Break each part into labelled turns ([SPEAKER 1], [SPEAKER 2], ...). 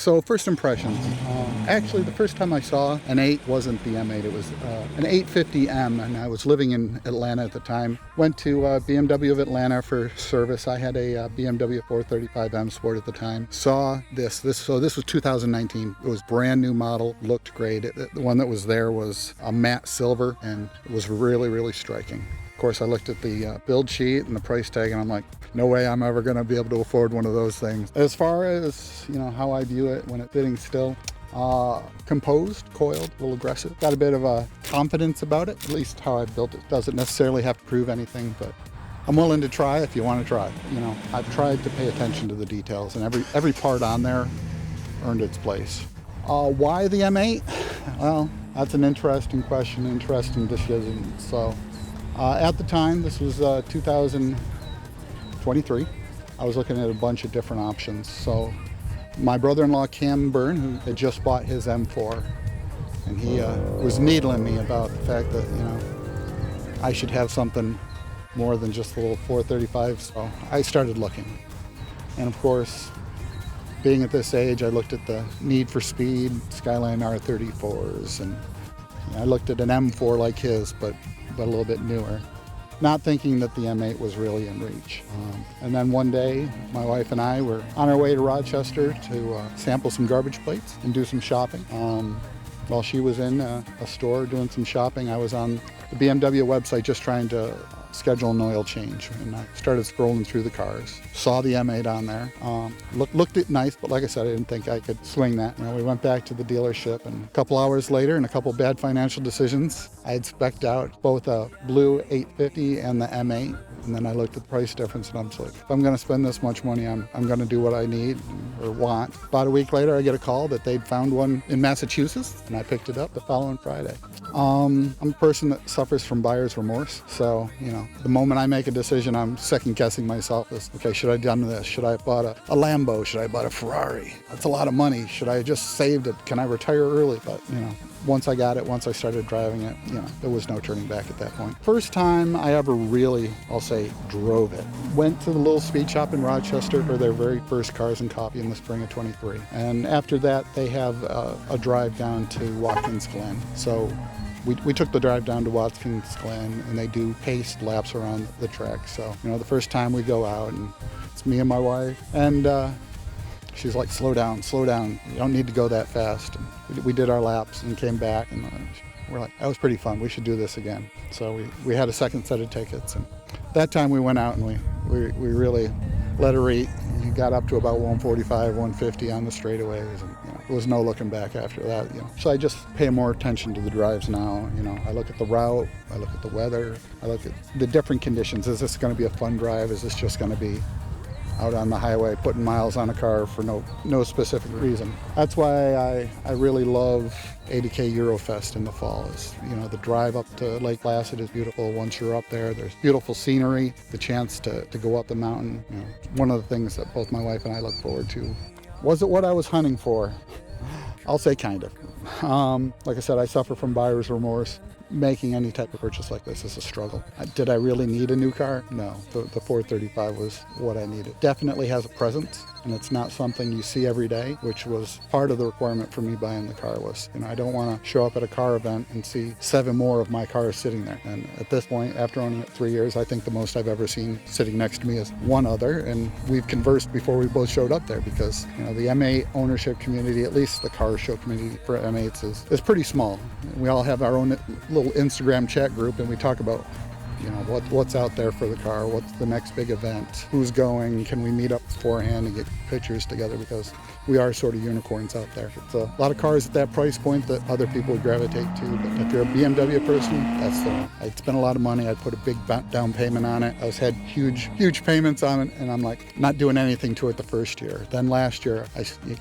[SPEAKER 1] So first impressions. Actually, the first time I saw an 8 wasn't the M8. It was an 850M, and I was living in Atlanta at the time. Went to BMW of Atlanta for service. I had a BMW 435M Sport at the time. Saw this. So this was 2019. It was brand new model. Looked great. The one that was there was a matte silver, and it was really, really striking. Of course, I looked at the build sheet and the price tag, and I'm like, no way I'm ever going to be able to afford one of those things. As far as, how I view it when it's sitting still, composed, coiled, a little aggressive. Got a bit of a confidence about it, at least how I built it. Doesn't necessarily have to prove anything, but I'm willing to try if you want to try. I've tried to pay attention to the details, and every part on there earned its place. Why the M8? Well, that's an interesting question, interesting decision. So at the time, this was 2023, I was looking at a bunch of different options. So my brother-in-law, Cam Byrne, who had just bought his M4, and he was needling me about the fact that, I should have something more than just a little 435. So I started looking. And of course, being at this age, I looked at the Need for Speed Skyline R34s, and I looked at an M4 like his, but a little bit newer, not thinking that the M8 was really in reach. And then one day, my wife and I were on our way to Rochester to sample some garbage plates and do some shopping. While she was in a store doing some shopping, I was on the BMW website just trying to schedule an oil change, and I started scrolling through the cars. Saw the M8 on there. Looked it nice, but like I said, I didn't think I could swing that. We went back to the dealership, and a couple hours later, and a couple bad financial decisions, I had spec'd out both a blue 850 and the M8. And then I looked at the price difference, and I'm just like, if I'm going to spend this much money, I'm going to do what I need or want. About a week later, I get a call that they'd found one in Massachusetts, and I picked it up the following Friday. I'm a person that suffers from buyer's remorse. So, the moment I make a decision, I'm second guessing myself as, okay, should I have done this? Should I have bought a Lambo? Should I have bought a Ferrari? That's a lot of money. Should I have just saved it? Can I retire early? But, once I got it, once I started driving it, there was no turning back at that point. First time I ever really, I'll say, drove it. Went to the little speed shop in Rochester for their very first cars and coffee in the spring of 23. And after that, they have a drive down to Watkins Glen. So we took the drive down to Watkins Glen, and they do paced laps around the track. So, the first time we go out, and it's me and my wife, and she's like, slow down, you don't need to go that fast. And we did our laps and came back, and we're like, that was pretty fun, we should do this again. So we had a second set of tickets, and that time we went out and we really let her eat. We got up to about 145, 150 on the straightaways, and there was no looking back after that. So I just pay more attention to the drives now. I look at the route, I look at the weather, I look at the different conditions. Is this going to be a fun drive? Is this just going to be out on the highway putting miles on a car for no specific reason? That's why I really love 80K Eurofest in the fall. The drive up to Lake Placid is beautiful. Once you're up there, there's beautiful scenery, the chance to go up the mountain. One of the things that both my wife and I look forward to. Was it what I was hunting for? I'll say kind of. Like I said, I suffer from buyer's remorse. Making any type of purchase like this is a struggle. Did I really need a new car? No, the 435 was what I needed. Definitely has a presence, and it's not something you see every day, which was part of the requirement for me buying the car was, I don't want to show up at a car event and see 7 more of my cars sitting there. And at this point, after owning it 3 years, I think the most I've ever seen sitting next to me is one other, and we've conversed before we both showed up there because, the M8 ownership community, at least the car show community for M8s is pretty small. We all have our own little Instagram chat group, and we talk about what's out there for the car, what's the next big event, who's going, can we meet up beforehand and get pictures together, because we are sort of unicorns out there. It's a lot of cars at that price point that other people would gravitate to, but if you're a BMW person, that's the one. I'd spent a lot of money, I'd put a big down payment on it, had huge payments on it, and I'm like not doing anything to it the first year. Then last year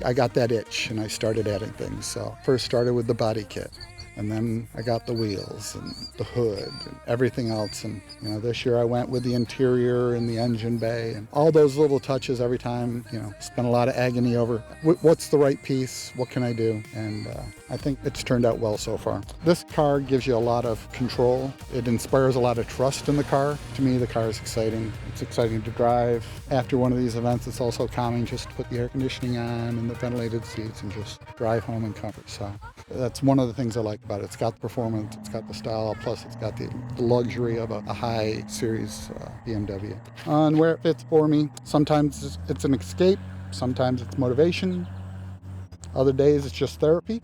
[SPEAKER 1] I got that itch and I started adding things. So first started with the body kit. And then I got the wheels and the hood and everything else. And, you know, this year I went with the interior and the engine bay and all those little touches every time, you know, spent a lot of agony over what's the right piece, what can I do? And I think it's turned out well so far. This car gives you a lot of control. It inspires a lot of trust in the car. To me, the car is exciting. It's exciting to drive. After one of these events, it's also calming just to put the air conditioning on and the ventilated seats and just drive home in comfort. So that's one of the things I like about it. It's got the performance, it's got the style, plus it's got the luxury of a high series BMW. And where it fits for me, sometimes it's an escape, sometimes it's motivation, other days it's just therapy.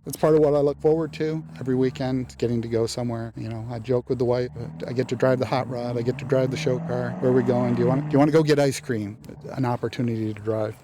[SPEAKER 1] It's part of what I look forward to every weekend, getting to go somewhere. You know, I joke with the wife, I get to drive the hot rod, I get to drive the show car. Where are we going? Do you want to go get ice cream? An opportunity to drive.